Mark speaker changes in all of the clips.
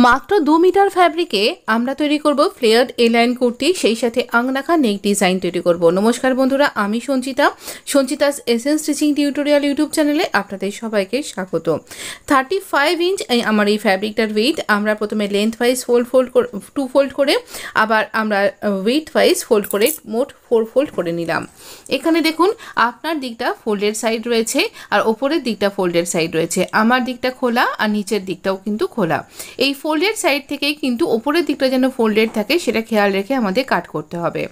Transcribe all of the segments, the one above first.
Speaker 1: মাত্র 2 মিটার ফ্যাব্রিকে আমরা তৈরি করব ফ্লেয়ার্ড এ লাইন কুর্তি, সেই সাথে আংনাখা নেক ডিজাইন তৈরি করব। নমস্কার বন্ধুরা, আমি Sanchita's essence stitching tutorial YouTube চ্যানেলে আপনাদের সবাইকে স্বাগত। 35 ইঞ্চ আমার এই ফ্যাব্রিকটার ওয়েট। আমরা প্রথমে লেন্থ ওয়াইজ টু ফোল্ড করে আবার আমরা ওয়েট ওয়াইজ ফোল্ড করে মোট 4 ফোল্ড করে নিলাম। এখানে দেখুন আপনার দিকটা ফোল্ডেড সাইড রয়েছে আর ওপরের দিকটা ফোল্ডেড সাইড রয়েছে। আমার দিকটা খোলা আর নিচের দিকটাও কিন্তু খোলা। এই ফোল্ডেড সাইড থেকেই কিন্তু ওপরের দিকটা যেন ফোল্ডেড থাকে সেটা খেয়াল রেখে আমাদের কাট করতে হবে।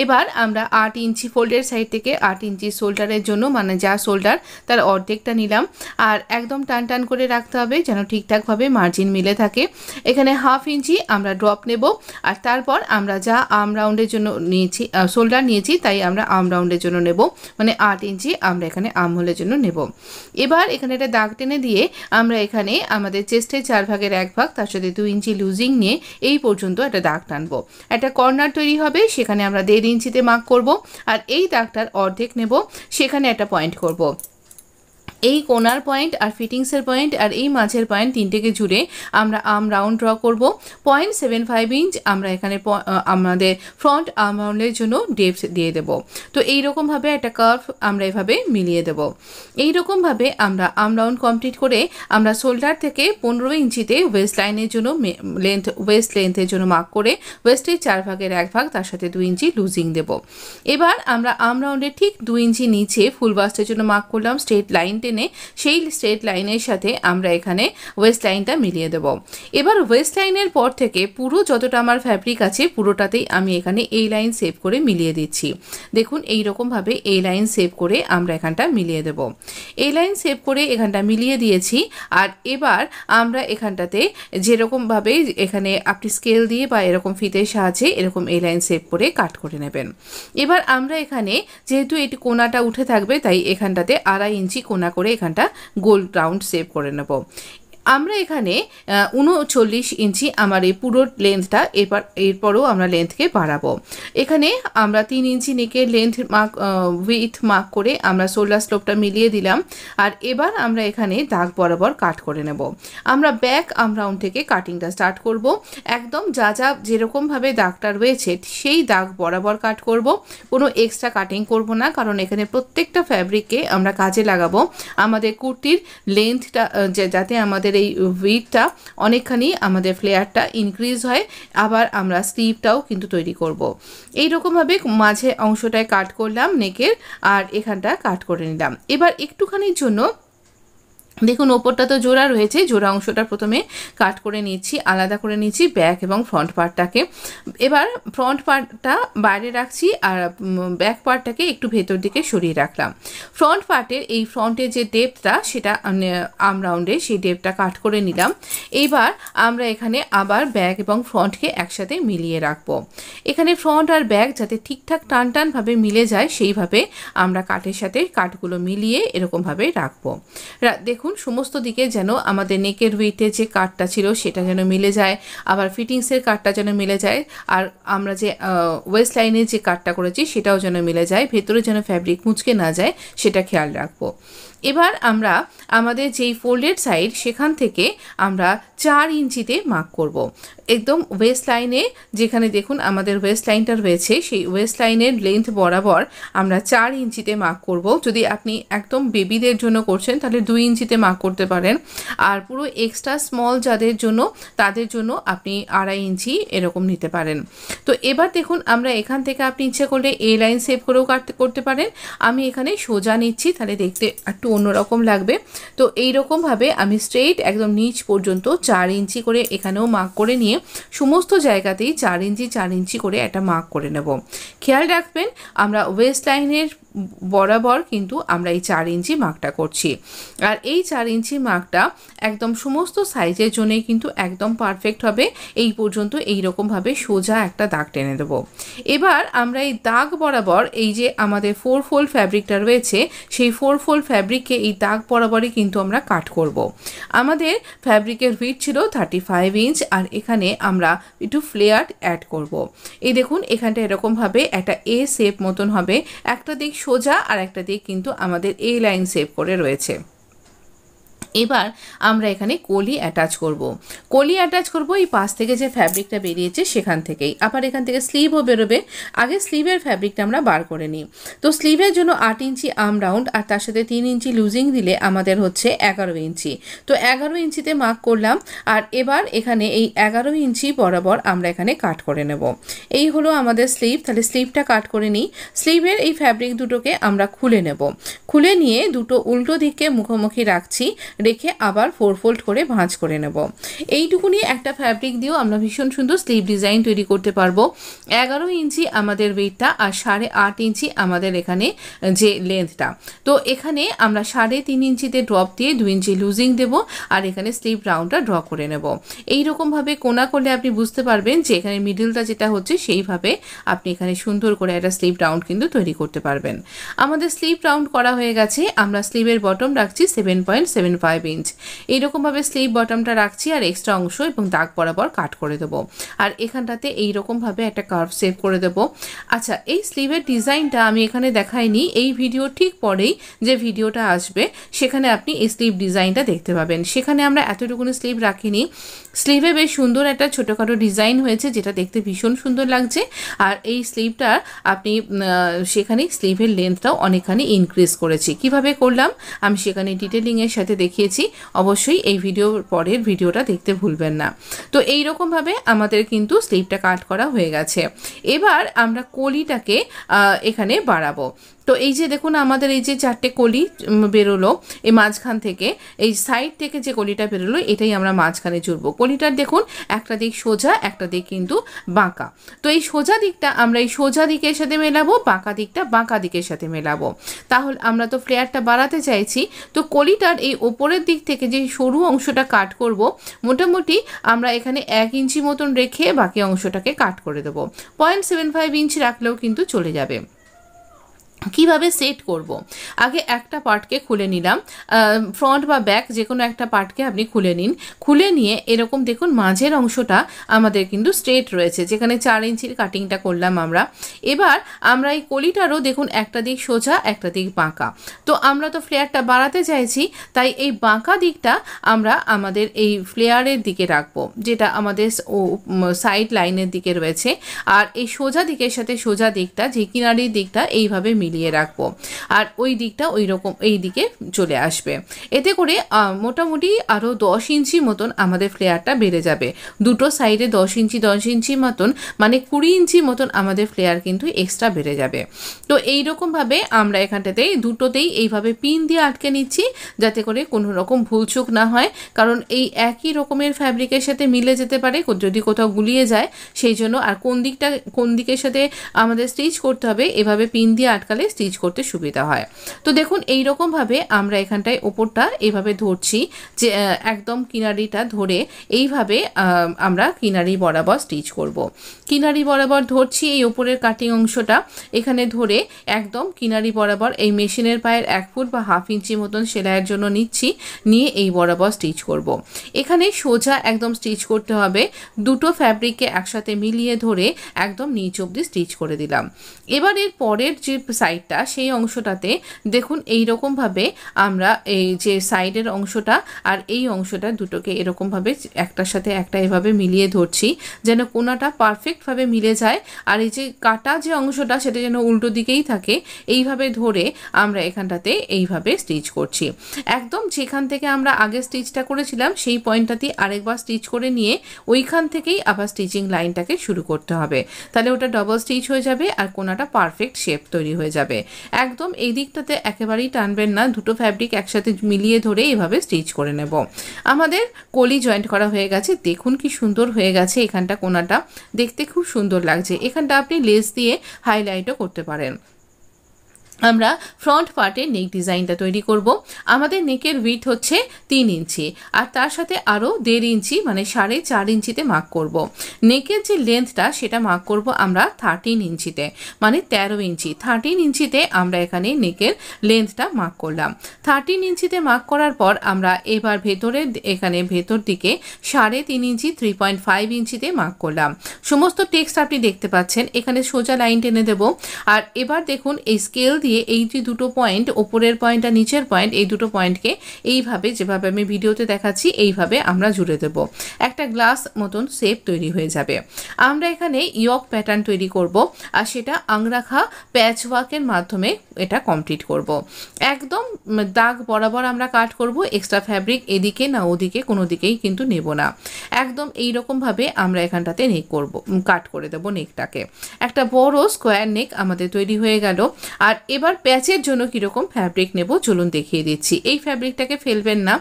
Speaker 1: এবার আমরা 8 ইঞ্চি ফোল্ডেড সাইড থেকে 8 ইঞ্চি শোল্ডারের জন্য, মানে যা শোল্ডার তার অর্ধেকটা নিলাম। আর একদম টান টান করে রাখতে হবে যেন ঠিকঠাকভাবে মার্জিন মিলে থাকে। এখানে 1/2 ইঞ্চি আমরা ড্রপ নেব। আর তারপর আমরা যা আর্ম রাউন্ডের জন্য নিয়েছি, শোল্ডার নিয়েছি, তাই আমরা আর্ম রাউন্ডের জন্য নেব, মানে 8 ইঞ্চি আমরা এখানে আর্ম হোলের জন্য নেব। এবার এখানে একটা দাগ টেনে দিয়ে আমরা এখানে আমাদের চেস্টের 4 ভাগের 1 ভাগ, তার সাথে 2 ইঞ্চি লুজিং নিয়ে এই পর্যন্ত একটা দাগ টানবো। একটা কর্নার তৈরি হবে, সেখানে আমরা 1.5 ইঞ্চিতে মার্ক করব। আর এই দাগটার অর্ধেক নেব, সেখানে একটা পয়েন্ট করব। এই কোনার পয়েন্ট আর ফিটিংসের পয়েন্ট আর এই মাঝের পয়েন্ট তিনটেকে জুড়ে আমরা আর্ম রাউন্ড ড্র করব। 0.75 ইঞ্চ আমরা এখানে আমাদের ফ্রন্ট আর্ম রাউন্ডের জন্য ডেপথ দিয়ে দেব। তো এইরকমভাবে একটা কার্ভ আমরা এভাবে মিলিয়ে দেব। এইরকমভাবে আমরা আর্ম রাউন্ড কমপ্লিট করে আমরা শোল্ডার থেকে 15 ইঞ্চিতে ওয়েস্ট লাইনের জন্য ওয়েস্ট লেন্থের জন্য মার্ক করে ওয়েস্টের 4 ভাগের 1 ভাগ, তার সাথে 2 ইঞ্চি লুজিং দেব। এবার আমরা আর্ম রাউন্ডের ঠিক 2 ইঞ্চি নিচে ফুল বাস্টের জন্য মার্ক করলাম স্ট্রেট লাইন টেনে। সেই স্ট্রেট লাইনের সাথে আমরা এখানে ওয়েস্ট লাইনটা মিলিয়ে দেব। এবার ওয়েস্ট লাইনের পর থেকে পুরো যতটা আমার ফ্যাব্রিক আছে পুরোটাতেই আমি এখানে এই লাইন সেভ করে মিলিয়ে দিচ্ছি। দেখুন এইরকমভাবে এই লাইন সেভ করে আমরা এখানটা মিলিয়ে দেব। এই লাইন সেভ করে এখানটা মিলিয়ে দিয়েছি। আর এবার আমরা এখানটাতে যেরকমভাবে এখানে আপনি স্কেল দিয়ে বা এরকম ফিতের সাহায্যে এরকম এই লাইন সেভ করে কাট করে নেবেন। এবার আমরা এখানে যেহেতু এটি কোনাটা উঠে থাকবে, তাই এখানটাতে 2.5 ইঞ্চি কোনা করে এখানটা গোল রাউন্ড সেভ করে নেব। আমরা এখানে 39 ইঞ্চি আমার এই পুরো লেন্থটা, এরপরও আমরা লেন্থকে বাড়াবো। এখানে আমরা 3 ইঞ্চি নেকের লেন্থ মার্ক উইথ মার্ক করে আমরা শোল্ডার স্লোপটা মিলিয়ে দিলাম। আর এবার আমরা এখানে দাগ বরাবর কাট করে নেব। আমরা ব্যাক আর্ম রাউন্ড থেকে কাটিংটা স্টার্ট করব। একদম যা যেরকমভাবে দাগটা রয়েছে সেই দাগ বরাবর কাট করব। কোনো এক্সট্রা কাটিং করব না, কারণ এখানে প্রত্যেকটা ফ্যাব্রিককে আমরা কাজে লাগাবো আমাদের কুর্তির লেন্থটা, যাতে আমাদের এই উইডথটা অনেকখানি আমাদের ফ্লেয়ারটা ইনক্রিজ হয়। আবার আমরা স্লিভটাও কিন্তু তৈরি করব। এইরকমভাবে মাঝে অংশটায় কাট করলাম নেকের, আর এখানটা কাট করে নিলাম। এবার একটুখানির জন্য দেখুন ওপরটা তো জোড়া রয়েছে, জোড়া অংশটা প্রথমে কাট করে নিচ্ছি, আলাদা করে নিচ্ছি ব্যাক এবং ফ্রন্ট পার্টটাকে। এবার ফ্রন্ট পার্টটা বাইরে রাখছি আর ব্যাক পার্টটাকে একটু ভেতর দিকে সরিয়ে রাখলাম। ফ্রন্ট পার্টের এই ফ্রন্টের যে ডেপথটা সেটা আর্ম রাউন্ডে সেই ডেপথটা কাট করে নিলাম। এইবার আমরা এখানে আবার ব্যাক এবং ফ্রন্টকে একসাথে মিলিয়ে রাখবো। এখানে ফ্রন্ট আর ব্যাক যাতে ঠিকঠাক টানভাবে মিলে যায় সেইভাবে আমরা কাটের সাথে কাটগুলো মিলিয়ে এরকমভাবে রাখবো। দেখুন সমস্ত দিকে যেন আমাদের নেকের উইথের যে কাটটা ছিল সেটা যেন মিলে যায়, আবার ফিটিংসের কাটটা যেন মিলে যায়, আর আমরা যে ওয়েস্ট লাইনের যে কাটটা করেছি সেটাও যেন মিলে যায়, ভেতরে যেন ফ্যাব্রিক মুচকে না যায় সেটা খেয়াল রাখবো। এবার আমরা আমাদের যেই ফোল্ডেড সাইড সেখান থেকে আমরা 4 ইঞ্চিতে মার্ক করব। একদম ওয়েস্ট লাইনে, যেখানে দেখুন আমাদের ওয়েস্ট লাইনটা রয়েছে সেই ওয়েস্ট লাইনের লেন্থ বরাবর আমরা 4 ইঞ্চিতে মার্ক করব। যদি আপনি একদম বেবিদের জন্য করছেন তাহলে 2 ইঞ্চিতে মার্ক করতে পারেন। আর পুরো এক্সট্রা স্মল যাদের জন্য তাদের জন্য আপনি 2.5 ইঞ্চি এরকম নিতে পারেন। তো এবার দেখুন আমরা এখান থেকে আপনি ইচ্ছে করলে এ লাইন সেভ করেও করতে পারেন। আমি এখানে সোজা নিচ্ছি, তাহলে দেখতে একটু অন্যরকম লাগবে। তো এইরকমভাবে আমি স্ট্রেইট একদম নিচ পর্যন্ত 4 ইঞ্চি করে এখানেও মার্ক করে নিয়ে সমস্ত জায়গাতেই 4 ইঞ্চি করে একটা মার্ক করে নেব। খেয়াল রাখবেন আমরা ওয়েস্ট লাইনের বরাবর কিন্তু আমরা এই 4 ইঞ্চি মার্কটা করছি। আর এই 4 ইঞ্চি মার্কটা একদম সমস্ত সাইজের জন্যই কিন্তু একদম পারফেক্ট হবে। এই পর্যন্ত এইরকমভাবে সোজা একটা দাগ টেনে দেব। এবার আমরা এই দাগ বরাবর এই যে আমাদের 4 ফোল্ড ফ্যাব্রিকটা রয়েছে সেই 4 ফোল্ড ফ্যাব্রিককে এই দাগ বরাবরই কিন্তু আমরা কাট করব। আমাদের ফ্যাব্রিকের উইডথ ছিল 35 ইঞ্চ, আর এখানে আমরা একটু ফ্লেয়ার অ্যাড করব। এই দেখুন এখানটা এরকমভাবে একটা এ শেপ মতন হবে, একটা দিক সোজা আর একটা দিক কিন্তু আমাদের এই লাইন সেভ করে রয়েছে। এবার আমরা এখানে কলি অ্যাটাচ করব। কলি অ্যাটাচ করব এই পাশ থেকে যে ফ্যাব্রিকটা বেরিয়েছে সেখান থেকেই। আবার এখান থেকে স্লিভও বেরোবে, আগে স্লিভের ফ্যাব্রিকটা আমরা বার করে নিই। তো স্লিভের জন্য 8 ইঞ্চি আর্ম রাউন্ড আর তার সাথে 3 ইঞ্চি লুজিং দিলে আমাদের হচ্ছে 11 ইঞ্চি। তো 11 ইঞ্চিতে মার্ক করলাম। আর এবার এখানে এই 11 ইঞ্চি বরাবর আমরা এখানে কাট করে নেব। এই হলো আমাদের স্লিভ। তাহলে স্লিভটা কাট করে নিই। স্লিভের এই ফ্যাব্রিক দুটোকে আমরা খুলে নেব। খুলে নিয়ে দুটো উল্টো দিককে মুখোমুখি রাখছি, রেখে আবার 4 ফোল্ড করে ভাঁজ করে নেব। এইটুকুনি একটা ফ্যাব্রিক দিয়েও আমরা ভীষণ সুন্দর স্লিভ ডিজাইন তৈরি করতে পারবো। 11 ইঞ্চি আমাদের ওয়েটটা আর 8.5 ইঞ্চি আমাদের এখানে যে লেন্থটা। তো এখানে আমরা 3.5 ইঞ্চিতে ড্রপ দিয়ে 2 ইঞ্চি লুজিং দেব আর এখানে স্লিভ রাউন্ডটা ড্র করে নেব। এইরকমভাবে কোনা করলে আপনি বুঝতে পারবেন যে এখানে মিডলটা যেটা হচ্ছে সেইভাবে আপনি এখানে সুন্দর করে একটা স্লিভ রাউন্ড কিন্তু তৈরি করতে পারবেন। আমাদের স্লিভ রাউন্ড করা হয়ে গেছে। আমরা স্লিভের বটম রাখছি 7.75 ইঞ্চ। এইরকমভাবে স্লিভ বটমটা রাখছি আর এক্সট্রা অংশ এবং দাগ বরাবর কাট করে দেবো। আর এখানটাতে এইরকমভাবে একটা কার্ভ সেভ করে দেবো। আচ্ছা, এই স্লিভের ডিজাইনটা আমি এখানে দেখাইনি, এই ভিডিও ঠিক পরেই যে ভিডিওটা আসবে সেখানে আপনি এই স্লিভ ডিজাইনটা দেখতে পাবেন। সেখানে আমরা এতটুকুনি স্লিভ রাখিনি। স্লিভে বেশ সুন্দর একটা ছোটোখাটো ডিজাইন হয়েছে যেটা দেখতে ভীষণ সুন্দর লাগছে। আর এই স্লিভটা আপনি সেখানে স্লিভের লেন্থটাও অনেকখানি ইনক্রিজ করেছি। কিভাবে করলাম আমি সেখানে ডিটেলিংয়ের সাথে দেখিয়েছি। অবশ্যই এই পরের ভিডিওটা দেখতে ভুলবেন না। তো এইরকমভাবে আমাদের কিন্তু স্লিভটা কাট করা হয়ে গেছে। এবার আমরা কলিটাকে এখানে বাড়াবো। তো এই যে দেখুন আমাদের এই যে 4টে কলি বেরোলো এই মাঝখান থেকে, এই সাইড থেকে যে কলিটা বেরোলো এটাই আমরা মাঝখানে জুড়বো। কলিটার দেখুন একটা দিক সোজা, একটা দিক কিন্তু বাঁকা। তো এই সোজা দিকটা আমরা এই সোজা দিকের সাথে মেলাবো, বাঁকা দিকটা বাঁকা দিকের সাথে মেলাবো। তাহলে আমরা তো ফ্লেয়ারটা বাড়াতে চাইছি। তো কলিটার এই ওপরের দিক থেকে যে সরু অংশটা কাট করব, মোটামুটি আমরা এখানে 1 ইঞ্চি মতন রেখে বাকি অংশটাকে কাট করে দেবো। 0.75 ইঞ্চ রাখলেও কিন্তু চলে যাবে। কিভাবে সেট করব, আগে একটা পার্টকে খুলে নিলাম, ফ্রন্ট বা ব্যাক যে কোনো একটা পার্টকে আপনি খুলে নিন। খুলে নিয়ে এরকম দেখুন মাঝের অংশটা আমাদের কিন্তু স্ট্রেট রয়েছে, যেখানে 4 ইঞ্চির কাটিংটা করলাম আমরা। এবার আমরা এই কলিটারও দেখুন একটা দিক সোজা একটা দিক বাঁকা। তো আমরা তো ফ্লেয়ারটা বাড়াতে চাইছি, তাই এই বাঁকা দিকটা আমরা আমাদের এই ফ্লেয়ারের দিকে রাখবো, যেটা আমাদের সাইড লাইনের দিকে রয়েছে। আর এই সোজা দিকের সাথে সোজা দিকটা যে কিনারির দিকটা এইভাবে মিলিয়ে রাখবো। আর ওই দিকটা ওই রকম এই দিকে চলে আসবে। এতে করে মোটামুটি আরও 10 ইঞ্চি মতন আমাদের ফ্লেয়ারটা বেড়ে যাবে। দুটো সাইডে 10 ইঞ্চি মতন, মানে 20 ইঞ্চি মতন আমাদের ফ্লেয়ার কিন্তু এক্সট্রা বেড়ে যাবে। তো এইরকমভাবে আমরা এখানটাতে দুটোতেই এইভাবে পিন দিয়ে আটকে নিচ্ছি, যাতে করে কোনো রকম ভুলচুক না হয়। কারণ এই একই রকমের ফ্যাব্রিকের সাথে মিলে যেতে পারে যদি কোথাও গুলিয়ে যায়, সেই জন্য। আর কোন দিকের সাথে আমাদের স্টিচ করতে হবে এভাবে পিন দিয়ে আটকালে স্টিচ করতে সুবিধা হয়। তো দেখুন এইরকমভাবে আমরা এখানটায় ওপরটা এইভাবে ধরছি, যে একদম কিনারিটা ধরে এইভাবে আমরা কিনারি বরাবর স্টিচ করব। কিনারি বরাবর ধরছি এই ওপরের কাটিং অংশটা, এখানে ধরে একদম কিনারি বরাবর এই মেশিনের পায়ের 1 ফুট বা 1/2 ইঞ্চি মতন সেলাইয়ের জন্য নিচ্ছি, নিয়ে এই বরাবর স্টিচ করব। এখানে সোজা একদম স্টিচ করতে হবে। দুটো ফ্যাব্রিককে একসাথে মিলিয়ে ধরে একদম নিচ অবধি স্টিচ করে দিলাম। এবার এর পরের যে সাইডটা সেই অংশটাতে দেখুন এইরকমভাবে আমরা এই যে সাইডের অংশটা আর এই অংশটা দুটোকে এরকমভাবে একটার সাথে একটা এভাবে মিলিয়ে ধরছি, যেন কোনাটা পারফেক্টভাবে মিলে যায়। আর এই যে কাটা যে অংশটা সেটা যেন উল্টো দিকেই থাকে, এইভাবে ধরে আমরা এখানটাতে এইভাবে স্টিচ করছি। একদম যেখান থেকে আমরা আগে স্টিচটা করেছিলাম সেই পয়েন্টটাতেই আরেকবার স্টিচ করে নিয়ে ওইখান থেকেই আবার স্টিচিং লাইনটাকে শুরু করতে হবে। তাহলে ওটা ডবল স্টিচ হয়ে যাবে আর কোনাটা পারফেক্ট শেপ তৈরি হয়ে যাবে। একদম এই দিকটাতে একেবারেই টানবেন না, দুটো ফ্যাব্রিক একসাথে মিলিয়ে ধরে এভাবে স্টিচ করে নেব। আমাদের কলি জয়েন্ট করা হয়ে গেছে, দেখুন কি সুন্দর হয়ে গেছে। এখানটা কোনাটা দেখতে খুব সুন্দর লাগছে। এখানটা আপনি লেস দিয়ে হাইলাইটও করতে পারেন। আমরা ফ্রন্ট পার্টে নেক ডিজাইনটা তৈরি করব। আমাদের নেকের উইথ হচ্ছে 3 ইঞ্চি আর তার সাথে আরও 1.5 ইঞ্চি মানে 4.5 ইঞ্চিতে মার্ক করব। নেকের যে লেন্থটা সেটা মার্ক করব আমরা 13 ইঞ্চিতে, মানে 13 ইঞ্চি। 13 ইঞ্চিতে আমরা এখানে নেকের লেন্থটা মার্ক করলাম। 13 ইঞ্চিতে মার্ক করার পর আমরা এবার এখানে ভেতর দিকে 3.5 ইঞ্চি 3.5 ইঞ্চিতে মার্ক করলাম। সমস্ত টেক্সট আপনি দেখতে পাচ্ছেন। এখানে সোজা লাইন টেনে দেব। আর এবার দেখুন এই স্কেল দিয়ে এই যে দুটো পয়েন্ট, ওপরের পয়েন্ট আর নিচের পয়েন্ট, এই দুটো পয়েন্টকে এইভাবে যেভাবে আমি ভিডিওতে দেখাচ্ছি এইভাবে আমরা জুড়ে দেব। একটা গ্লাস মতন শেপ তৈরি হয়ে যাবে। আমরা এখানে ইয়ক প্যাটার্ন তৈরি করব আর সেটা আংরাখা প্যাচ ওয়ার্কের মাধ্যমে এটা কমপ্লিট করব। একদম দাগ বরাবর আমরা কাট করব, এক্সট্রা ফ্যাব্রিক এদিকে না ওদিকে কোনো দিকেই কিন্তু নেব না। একদম এই রকমভাবে আমরা এখানটাতে নেক করব, কাট করে দেব নেকটাকে। একটা বড় স্কোয়ার নেক আমাদের তৈরি হয়ে গেল। আর এবার প্যাচের জন্য কীরকম ফ্যাব্রিক নেব চলুন দেখিয়ে দিচ্ছি। এই ফ্যাব্রিকটাকে ফেলবেন না।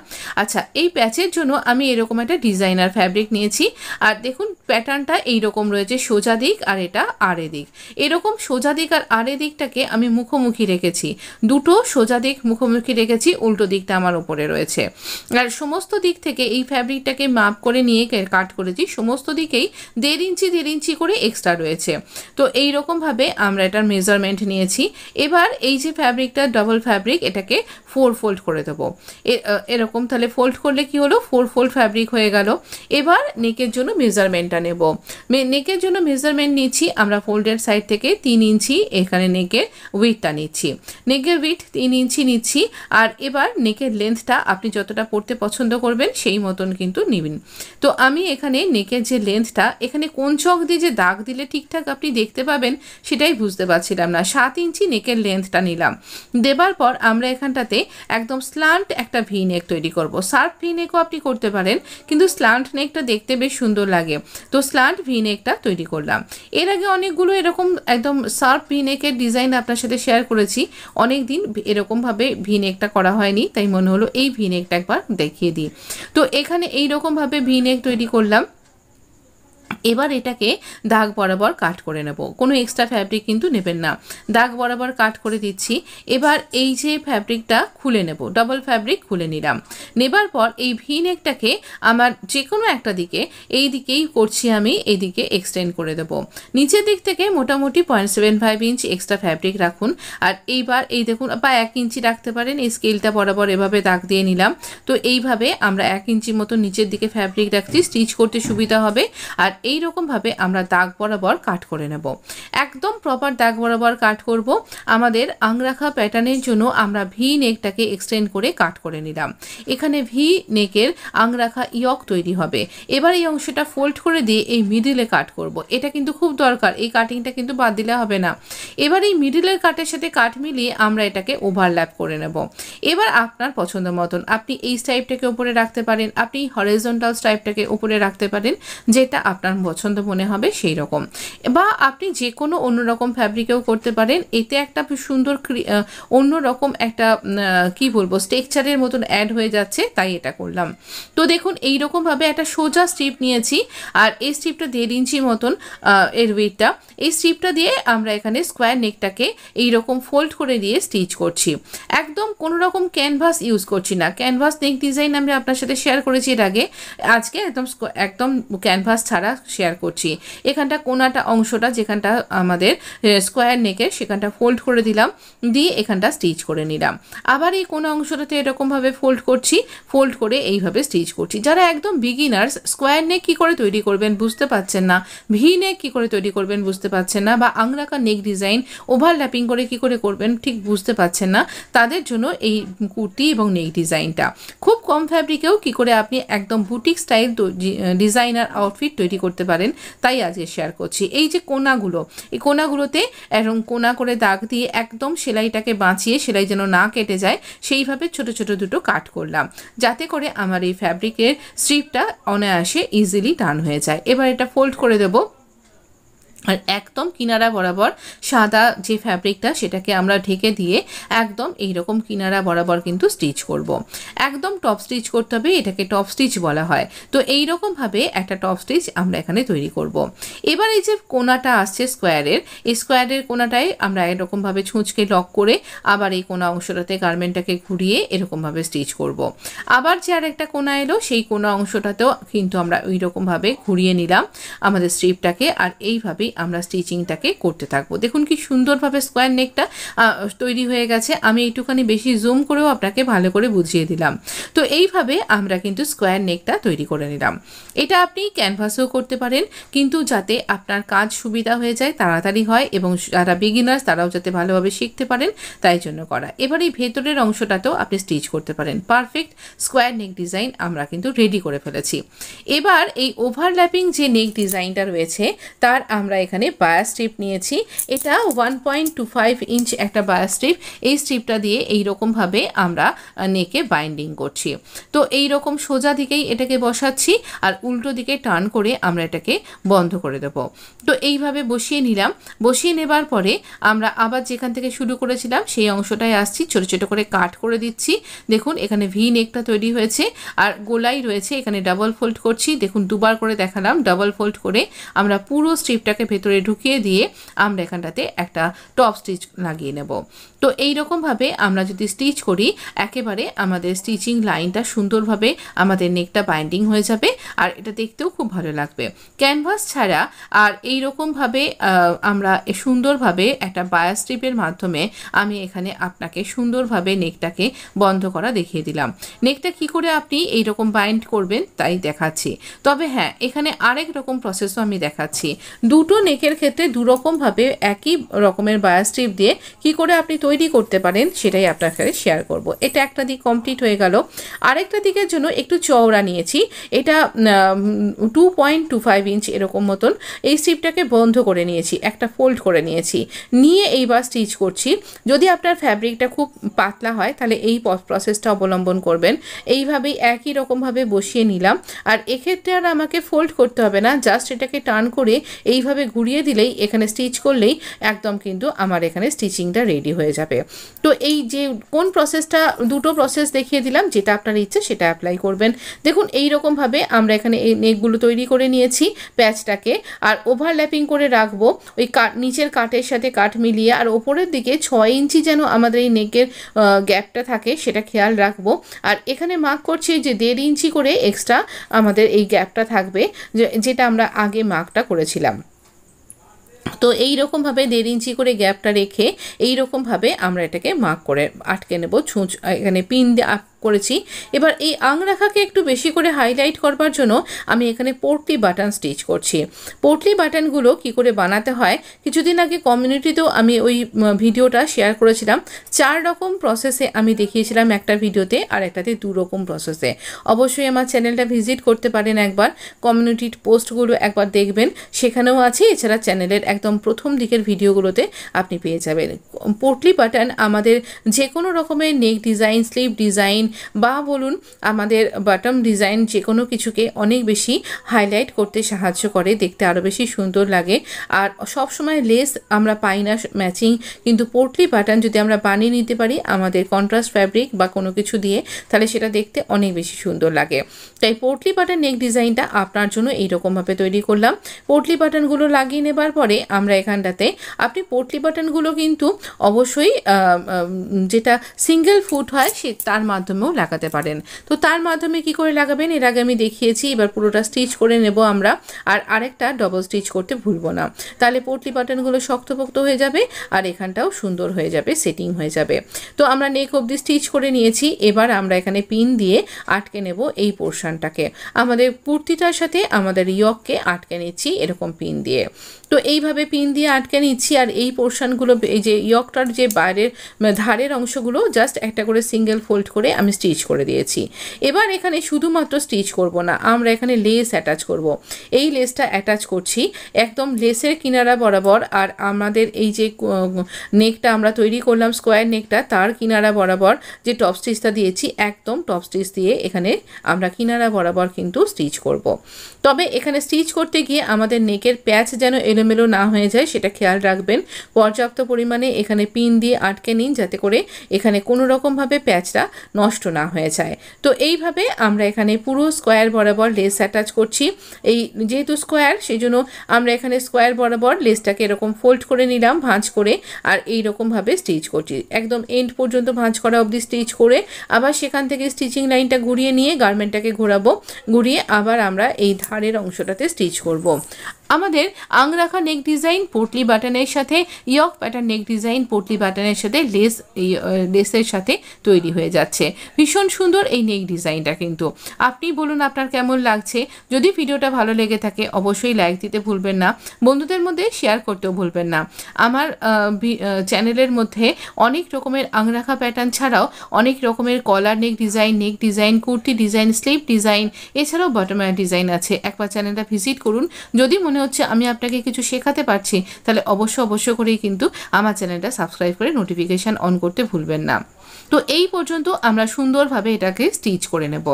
Speaker 1: আচ্ছা, এই প্যাচের জন্য আমি এরকম একটা ডিজাইনার ফ্যাব্রিক নিয়েছি। আর দেখুন প্যাটার্নটা এইরকম রয়েছে, সোজা দিক আর এটা আড়ে দিক। এরকম সোজা দিক আর আড়ে দিকটাকে আমি মুখোমুখি রেখেছি, দুটো সোজা দিক মুখোমুখি রেখেছি, উল্টো দিকটা আমার ওপরে রয়েছে। আর সমস্ত দিক থেকে এই ফ্যাব্রিকটাকে মাপ করে নিয়ে কাট করেছি, সমস্ত দিকেই 1.5 ইঞ্চি করে এক্সট্রা রয়েছে। তো এই রকমভাবে আমরা এটার মেজারমেন্ট নিয়েছি। এবার এই যে ফ্যাব্রিকটা ডাবল ফ্যাব্রিক, এটাকে 4 ফোল্ড করে দেবো এরকম। তাহলে ফোল্ড করলে কি হলো, 4 ফোল্ড ফ্যাব্রিক হয়ে গেল। এবার নেকের জন্য মেজারমেন্টটা নেব। নেকের জন্য মেজারমেন্ট নিচ্ছি আমরা ফোল্ডের সাইড থেকে 3 ইঞ্চি, এখানে নেকের উইথটা নিচ্ছি, নেকের উইথ 3 ইঞ্চি নিচ্ছি। আর এবার নেকের লেন্থটা আপনি যতটা পড়তে পছন্দ করবেন সেই মতন কিন্তু নেবেন। তো আমি এখানে নেকের যে লেন্থটা, এখানে কোন চক দিয়ে যে দাগ দিলে ঠিকঠাক আপনি দেখতে পাবেন সেটাই বুঝতে পারছিলাম না। 7 ইঞ্চি নেকের লেন্থটা নিলাম। দেবার পর আমরা এখানটাতে একদম স্ল্যান্ট একটা ভি নেক তৈরি করব। শার্প ভি নেকও আপনি করতে পারেন, কিন্তু স্ল্যান্ট নেকটা দেখতে বেশ সুন্দর লাগে, তো স্ল্যান্ট ভি নেকটা তৈরি করলাম। এর আগে অনেকগুলো এরকম একদম শার্প ভি নেকের ডিজাইন আপনার সাথে শেয়ার করেছি। অনেক দিন এরকমভাবে ভি নেকটা করা হয়নি, তাই মনে হলো এই ভি নেকটা একবার দেখিয়ে দিই। তো এখানে এইরকমভাবে ভি নেক তৈরি করলাম। এবার এটাকে দাগ বরাবর কাট করে নেব, কোনো এক্সট্রা ফ্যাব্রিক কিন্তু নেবেন না, দাগ বরাবর কাট করে দিচ্ছি। এবার এই যে ফ্যাব্রিকটা খুলে নেব, ডাবল ফ্যাব্রিক খুলে নিলাম। নেবার পর এই ভি নেকটাকে আমার যে কোনো একটা দিকে, এই দিকেই করছি আমি, এই দিকে এক্সটেন্ড করে দেব। নিচের দিক থেকে মোটামুটি 0.75 ইঞ্চ এক্সট্রা ফ্যাব্রিক রাখুন। আর এইবার এই দেখুন, বা 1 ইঞ্চি রাখতে পারেন, এই স্কেলটা বরাবর এভাবে দাগ দিয়ে নিলাম। তো এইভাবে আমরা 1 ইঞ্চি মতো নিচের দিকে ফ্যাব্রিক রাখছি, স্টিচ করতে সুবিধা হবে। আর এই রকমভাবে আমরা দাগ বরাবর কাট করে নেব, একদম প্রপার দাগ বরাবর কাট করব। আমাদের আংরাখা প্যাটার্নের জন্য আমরা ভি নেকটাকে এক্সটেন্ড করে কাট করে নিলাম। এখানে ভি নেকের আংরাখা ইয়ক তৈরি হবে। এবার এই অংশটা ফোল্ড করে দিয়ে এই মিডিলে কাট করব। এটা কিন্তু খুব দরকার, এই কাটিংটা কিন্তু বাদ দিলে হবে না। এবার এই মিডিলের কাটের সাথে কাট মিলিয়ে আমরা এটাকে ওভারল্যাপ করে নেব। এবার আপনার পছন্দ মতন আপনি এই স্টাইপটাকে উপরে রাখতে পারেন, আপনি হরিজন্টাল স্টাইপটাকে উপরে রাখতে পারেন, যেটা আপনার পছন্দ মনে হবে সেই রকম। বা আপনি যে কোনো অন্যরকম ফ্যাব্রিকেও করতে পারেন। এতে একটা সুন্দর অন্যরকম একটা কি বলবো স্ট্রাকচারের মতন অ্যাড হয়ে যাচ্ছে, তাই এটা করলাম। তো দেখুন এইরকমভাবে একটা সোজা স্ট্রিপ নিয়েছি, আর এই স্ট্রিপটা 1.5 ইঞ্চি মতন এর ওয়েটটা। এই স্ট্রিপটা দিয়ে আমরা এখানে স্কোয়ার নেকটাকে এইরকম ফোল্ড করে দিয়ে স্টিচ করছি। একদম কোনো রকম ক্যানভাস ইউজ করছি না। ক্যানভাস নেক ডিজাইন আমি আপনার সাথে শেয়ার করেছি এর আগে, আজকে একদম ক্যানভাস ছাড়া শেয়ার করছি। এখানটা কোনাটা অংশটা যেখানটা আমাদের স্কোয়ার নেকের, সেখানটা ফোল্ড করে দিলাম, দিয়ে এখানটা স্টিচ করে নিলাম। আবার এই কোনা অংশটাতে এরকমভাবে ফোল্ড করছি, ফোল্ড করে এইভাবে স্টিচ করছি। যারা একদম বিগিনার্স, স্কোয়ার নেক কী করে তৈরি করবেন বুঝতে পারছেন না, ভি নেক কী করে তৈরি করবেন বুঝতে পারছেন না, বা আংরাখা নেক ডিজাইন ওভারল্যাপিং করে কী করে করবেন ঠিক বুঝতে পারছেন না, তাদের জন্য এই কুর্তি এবং নেক ডিজাইনটা খুব কম ফ্যাব্রিকেও কী করে আপনি একদম বুটিক স্টাইল ডিজাইনার আউটফিট তৈরি করতে পারেন, তাই আজকে শেয়ার করছি। এই যে কোনাগুলো, এই কোনাগুলোতে এরকম কোনা করে দাগ দিয়ে একদম সেলাইটাকে বাঁচিয়ে, সেলাই যেন না কেটে যায় সেইভাবে ছোট ছোট দুটো কাট করলাম, যাতে করে আমার এই ফ্যাব্রিকের স্ট্রিপটা অনায়াসে ইজিলি টার্ন হয়ে যায়। এবার এটা ফোল্ড করে দেবো। আর একদম কিনারা বরাবর সাদা যে ফ্যাব্রিকটা সেটাকে আমরা ঢেকে দিয়ে একদম এইরকম কিনারা বরাবর কিন্তু স্টিচ করব। একদম টপ স্টিচ করতে হবে, এটাকে টপ স্টিচ বলা হয়। তো এইরকমভাবে একটা টপ স্টিচ আমরা এখানে তৈরি করব। এবার এই যে কোনাটা আসছে স্কোয়ারের, এই স্কোয়ারের কোনাটায় আমরা এরকমভাবে ছুঁচকে লক করে আবার এই কোনা অংশটাতে গার্মেন্টটাকে ঘুরিয়ে এরকমভাবে স্টিচ করব। আবার যে আরেকটা কোনা এলো, সেই কোনা অংশটাতেও কিন্তু আমরা ওই রকমভাবে ঘুরিয়ে নিলাম আমাদের স্ট্রিপটাকে, আর এইভাবেই আমরা স্টিচিংটাকে করতে থাকবো। দেখুন কি সুন্দরভাবে স্কোয়ার নেকটা তৈরি হয়ে গেছে। আমি একটুখানি বেশি জুম করেও আপনাকে ভালো করে বুঝিয়ে দিলাম। তো এইভাবে আমরা কিন্তু স্কোয়ার নেকটা তৈরি করে নিলাম। এটা আপনি ক্যানভাসেও করতে পারেন, কিন্তু যাতে আপনার কাজ সুবিধা হয়ে যায়, তাড়াতাড়ি হয় এবং যারা বিগিনার্স তারাও যাতে ভালোভাবে শিখতে পারেন তাই জন্য করা। এবার এই ভেতরের অংশটাতেও আপনি স্টিচ করতে পারেন। পারফেক্ট স্কোয়ার নেক ডিজাইন আমরা কিন্তু রেডি করে ফেলেছি। এবার এই ওভারল্যাপিং যে নেক ডিজাইনটা রয়েছে তার আমরা এখানে বায়ার স্ট্রিপ নিয়েছি। এটা 1.25 ইঞ্চ একটা বায়ার স্ট্রিপ। এই স্ট্রিপটা দিয়ে এইরকমভাবে আমরা নেকে বাইন্ডিং করছি। তো এইরকম সোজা দিকেই এটাকে বসাচ্ছি আর উল্টো দিকে টার্ন করে আমরা এটাকে বন্ধ করে দেব। তো এইভাবে বসিয়ে নিলাম। বসিয়ে নেবার পরে আমরা আবার যেখান থেকে শুরু করেছিলাম সেই অংশটায় আসছি, ছোট ছোট করে কাট করে দিচ্ছি। দেখুন এখানে ভি নেকটা তৈরি হয়েছে আর গোলাই রয়েছে, এখানে ডাবল ফোল্ড করছি। দেখুন দুবার করে দেখালাম। ডাবল ফোল্ড করে আমরা পুরো স্ট্রিপটাকে ভেতরে ঢুকিয়ে দিয়ে আমরা এখানটাতে একটা টপ স্টিচ লাগিয়ে নেব। তো এইরকমভাবে আমরা যদি স্টিচ করি একেবারে আমাদের স্টিচিং লাইনটা সুন্দরভাবে আমাদের নেকটা বাইন্ডিং হয়ে যাবে আর এটা দেখতেও খুব ভালো লাগবে। ক্যানভাস ছাড়া আর এইরকমভাবে আমরা সুন্দরভাবে একটা বায়ার স্ট্রিপের মাধ্যমে আমি এখানে আপনাকে সুন্দরভাবে নেকটাকে বন্ধ করা দেখিয়ে দিলাম। নেকটা কি করে আপনি এইরকম বাইন্ড করবেন তাই দেখাচ্ছি। তবে হ্যাঁ, এখানে আরেক রকম প্রসেসও আমি দেখাচ্ছি। দুটো নেকের ক্ষেত্রে দুরকমভাবে একই রকমের বায়ার স্ট্রিপ দিয়ে কি করে আপনি তৈরি করতে পারেন সেটাই আপনার সাথে শেয়ার করব। এটা একটা দিক কমপ্লিট হয়ে গেল। আরেকটা দিকের জন্য একটু চওড়া নিয়েছি। এটা 2.25 ইঞ্চ এরকম মতন। এই স্ট্রিপটাকে বন্ধ করে নিয়েছি, একটা ফোল্ড করে নিয়েছি, নিয়ে এইবার স্টিচ করছি। যদি আপনার ফ্যাব্রিকটা খুব পাতলা হয় তাহলে এই প্রসেসটা অবলম্বন করবেন। এইভাবেই একই রকমভাবে বসিয়ে নিলাম। আর এক্ষেত্রে আর আমাকে ফোল্ড করতে হবে না, জাস্ট এটাকে টার্ন করে এইভাবে ঘুরিয়ে দিলেই এখানে স্টিচ করলেই একদম কিন্তু আমার এখানে স্টিচিংটা রেডি হয়ে যাবে। তো এই যে কোন প্রসেসটা, দুটো প্রসেস দেখিয়ে দিলাম, যেটা আপনার ইচ্ছে সেটা অ্যাপ্লাই করবেন। দেখুন এই রকমভাবে আমরা এখানে এই নেকগুলো তৈরি করে নিয়েছি প্যাচটাকে, আর ওভারল্যাপিং করে রাখবো ওই নিচের কাটের সাথে কাট মিলিয়ে, আর ওপরের দিকে 6 ইঞ্চি যেন আমাদের এই নেকের গ্যাপটা থাকে সেটা খেয়াল রাখবো। আর এখানে মার্ক করছি যে 1.5 ইঞ্চি করে এক্সট্রা আমাদের এই গ্যাপটা থাকবে, যেটা আমরা আগে মার্কটা করেছিলাম। তো এই রকমভাবে 1.5 ইঞ্চি করে গ্যাপটা রেখে এই রকমভাবে আমরা এটাকে মার্ক করে আটকে নেব। ছুঁচ এখানে পিন দিয়ে করেছি। এবার এই আংরাখাকে একটু বেশি করে হাইলাইট করবার জন্য আমি এখানে পোর্টলি বাটন স্টিচ করছি। পোর্টলি বাটনগুলো কি করে বানাতে হয় কিছুদিন আগে কমিউনিটিতেও আমি ওই ভিডিওটা শেয়ার করেছিলাম। 4 রকম প্রসেসে আমি দেখিয়েছিলাম একটা ভিডিওতে, আর একটাতে 2 রকম প্রসেসে। অবশ্যই আমার চ্যানেলটা ভিজিট করতে পারেন একবার, কমিউনিটির পোস্টগুলো একবার দেখবেন, সেখানেও আছে। এছাড়া চ্যানেলের একদম প্রথম দিকের ভিডিওগুলোতে আপনি পেয়ে যাবেন। পোর্টলি বাটন আমাদের যে কোনো রকমের নেক ডিজাইন, স্লিভ ডিজাইন বা বলুন আমাদের বটম ডিজাইন, যে কোনো কিছুকে অনেক বেশি হাইলাইট করতে সাহায্য করে, দেখতে আরও বেশি সুন্দর লাগে। আর সব সময় লেস আমরা পাই না ম্যাচিং, কিন্তু পোর্টলি বাটন যদি আমরা বানিয়ে নিতে পারি আমাদের কন্ট্রাস্ট ফ্যাব্রিক বা কোনো কিছু দিয়ে, তাহলে সেটা দেখতে অনেক বেশি সুন্দর লাগে। তাই পোর্টলি বাটন নেক ডিজাইনটা আপনার জন্য এইরকমভাবে তৈরি করলাম। পোর্টলি বাটনগুলো লাগিয়ে নেবার পরে আমরা এখানটাতে, আপনি পোর্টলি বাটনগুলো কিন্তু অবশ্যই যেটা সিঙ্গেল ফুট হয় তার মাধ্যমেও লাগাতে পারেন। তো তার মাধ্যমে কি করে লাগাবেন এর আগে আমি দেখিয়েছি। এবার পুরোটা স্টিচ করে নেব আমরা, আর আরেকটা ডবল স্টিচ করতে ভুলবো না, তাহলে পোর্টলি বাটনগুলো শক্তপোক্ত হয়ে যাবে আর এখানটাও সুন্দর হয়ে যাবে, সেটিং হয়ে যাবে। তো আমরা নেক অবধি স্টিচ করে নিয়েছি। এবার আমরা এখানে পিন দিয়ে আটকে নেব এই পোর্শনটাকে, আমাদের কুর্তিটার সাথে আমাদের ইয়ককে আটকে নিচ্ছি এরকম পিন দিয়ে। তো এইভাবে পিন দিয়ে আটকে নিচ্ছি, আর এই পোর্শনগুলো, এই যে ইয়কটার যে বাইরের ধারের অংশগুলো জাস্ট একটা করে সিঙ্গেল ফোল্ড করে আমি স্টিচ করে দিয়েছি। এবার এখানে শুধুমাত্র স্টিচ করব না, আমরা এখানে লেস অ্যাটাচ করব। এই লেসটা অ্যাটাচ করছি একদম লেসের কিনারা বরাবর, আর আমাদের এই যে নেকটা আমরা তৈরি করলাম স্কোয়ার নেকটা, তার কিনারা বরাবর যে টপ স্টিচটা দিয়েছি একদম টপ স্টিচ দিয়ে এখানে আমরা কিনারা বরাবর কিন্তু স্টিচ করব। তবে এখানে স্টিচ করতে গিয়ে আমাদের নেকের প্যাচ যেন এলোমেলো না হয়ে যায় সেটা খেয়াল রাখবেন। পর্যাপ্ত পরিমাণে এখানে পিন দিয়ে আটকে নিন যাতে করে এখানে কোনো রকমভাবে প্যাচটা নষ্ট না হয়ে যায়। তো এইভাবে আমরা এখানে পুরো স্কোয়ার বরাবর লেস অ্যাটাচ করছি। এই যেহেতু স্কোয়ার সেই জন্য আমরা এখানে স্কোয়ার বরাবর লেসটাকে এরকম ফোল্ড করে নিলাম ভাঁজ করে, আর এই রকমভাবে স্টিচ করছি একদম এন্ড পর্যন্ত ভাঁজ করা অবধি স্টিচ করে, আবার সেখান থেকে স্টিচিং লাইনটা ঘুরিয়ে নিয়ে গার্মেন্টটাকে ঘোরাবো, ঘুরিয়ে আবার আমরা এই ধারের অংশটাতে স্টিচ করব। আমাদের আংরাখা নেক ডিজাইন পোটলি বাটনের সাথে ইয়ক প্যাটার্ন নেক ডিজাইন পোটলি বাটনের সাথে লেসের সাথে তৈরি হয়ে যাচ্ছে। ভীষণ সুন্দর এই নেক ডিজাইনটা কিন্তু। আপনি বলুন আপনার কেমন লাগছে। যদি ভিডিওটা ভালো লেগে থাকে অবশ্যই লাইক দিতে ভুলবেন না, বন্ধুদের মধ্যে শেয়ার করতেও ভুলবেন না। আমার চ্যানেলের মধ্যে অনেক রকমের আংরাখা প্যাটার্ন ছাড়াও অনেক রকমের collar neck design, kurti design, sleeve design, এছাড়াও বটমের ডিজাইন আছে। একবার চ্যানেলটা ভিজিট করুন। যদি মনে হচ্ছে আমি আপনাকে কিছু শেখাতে পারছি তাহলে অবশ্য করেই কিন্তু আমার চ্যানেলটা সাবস্ক্রাইব করে নোটিফিকেশান অন করতে ভুলবেন না। তো এই পর্যন্ত আমরা সুন্দরভাবে এটাকে স্টিচ করে নেব।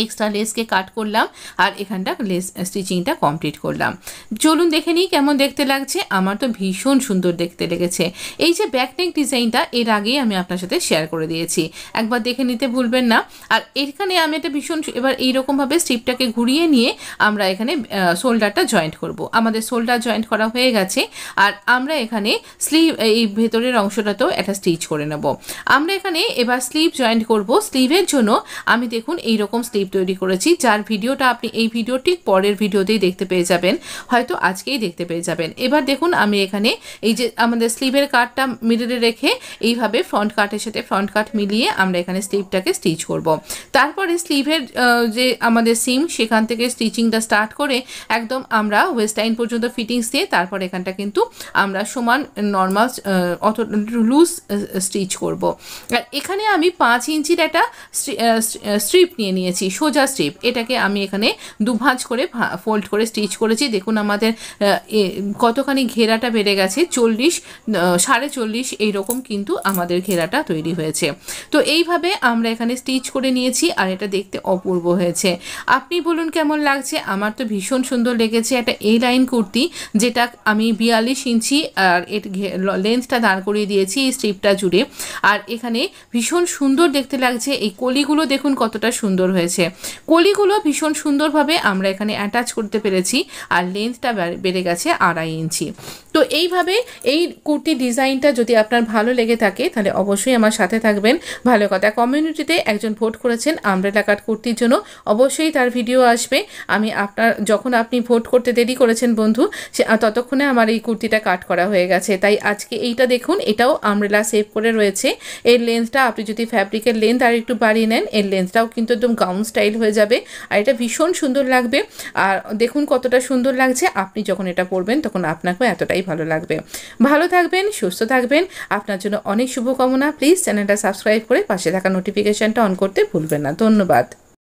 Speaker 1: এক্সট্রা লেসকে কাট করলাম আর এখানটা লেস স্টিচিংটা কমপ্লিট করলাম। চলুন দেখে নিই কেমন দেখতে লাগছে। আমার তো ভীষণ সুন্দর দেখতে লেগেছে। এই যে ব্যাকনেক ডিজাইনটা এর আগেই আমি আপনার সাথে শেয়ার করে দিয়েছি, একবার দেখে নিতে ভুলবেন না। আর এখানে আমি এটা ভীষণ এবার এইরকমভাবে স্ট্রিপটাকে ঘুরিয়ে নিয়ে আমরা এখানে শোল্ডারটা জয়েন্ট করব। আমাদের শোল্ডার জয়েন্ট করা হয়ে গেছে আর আমরা এখানে স্লিভ এই ভেতরের অংশটাতেও একটা স্টিচ করে নেব। আমরা এখানে এবার স্লিভ জয়েন্ট করব। স্লিভের জন্য আমি দেখুন এইরকম স্লিভ তৈরি করেছি, যার ভিডিওটা আপনি এই ভিডিও ঠিক পরের ভিডিওতেই দেখতে পেয়ে যাবেন, হয়তো আজকেই দেখতে পেয়ে যাবেন। এবার দেখুন আমি এখানে এই যে আমাদের স্লিভের কাটটা মিডলে রেখে এইভাবে ফ্রন্ট কাটের সাথে ফ্রন্ট কাট মিলিয়ে আমরা এখানে স্লিভটাকে স্টিচ করব। তারপরে স্লিভের যে আমাদের সিম সেখান থেকে স্টিচিংটা স্টার্ট করে একদম আমরা ওয়েস্ট লাইন পর্যন্ত ফিটিংস দিয়ে তারপর এখানটা কিন্তু আমরা সমান নর্মাল অত লুজ স্টিচ করব। আর এখানে আমি 5 ইঞ্চির একটা স্ট্রিপ নিয়েছি, সোজা স্ট্রিপ। এটাকে আমি এখানে দুভাঁজ করে ফোল্ড করে স্টিচ করেছি। দেখুন আমাদের কতখানি ঘেরাটা বেড়ে গেছে, 40 45 এইরকম কিন্তু আমাদের ঘেরাটা তৈরি হয়েছে। তো এইভাবে আমরা এখানে স্টিচ করে নিয়েছি আর এটা দেখতে অপূর্ব হয়েছে। আপনি বলুন কেমন লাগছে। আমার তো ভীষণ সুন্দর লেগেছে। একটা এই লাইন কুর্তি যেটা আমি 42 ইঞ্চি আর এর লেন্থটা দাঁড় করিয়ে দিয়েছি এই স্ট্রিপটা জুড়ে। আর এখানে ভীষণ সুন্দর দেখতে লাগছে। এই কলিগুলো দেখুন কতটা সুন্দর হয়েছে। কলিগুলো ভীষণ সুন্দরভাবে আমরা এখানে অ্যাটাচ করতে পেরেছি আর লেন্থটা বেড়ে গেছে 2.5 ইঞ্চি। তো এইভাবে এই কুর্তি ডিজাইনটা যদি আপনার ভালো লেগে থাকে তাহলে অবশ্যই আমার সাথে থাকবেন। ভালো কথা, কমিউনিটিতে একজন ভোট করেছেন আমব্রেলা কাট কুর্তির জন্য, অবশ্যই তার ভিডিও আসবে। আমি যখন আপনি ভোট করতে দেরি করেছেন বন্ধু, ততক্ষণে আমার এই কুর্তিটা কাট করা হয়ে গেছে। তাই আজকে এইটা দেখুন, এটাও আমব্রেলা সেভ করে রয়েছে। এর লেন্থটা আপনি যদি ফ্যাব্রিকের লেন্থ আর একটু বাড়িয়ে নেন এর লেন্থটাও কিন্তু একদম গাউন স্টাইল হয়ে যাবে আর এটা ভীষণ সুন্দর লাগবে। আর দেখুন কতটা সুন্দর লাগছে। আপনি যখন এটা পরবেন তখন আপনাকেও এতটাই ভালো লাগবে। ভালো থাকবেন, সুস্থ থাকবেন। আপনার জন্য অনেক শুভকামনা। প্লিজ চ্যানেলটা সাবস্ক্রাইব করে পাশে থাকা নোটিফিকেশানটা অন করতে ভুলবেন না। ধন্যবাদ।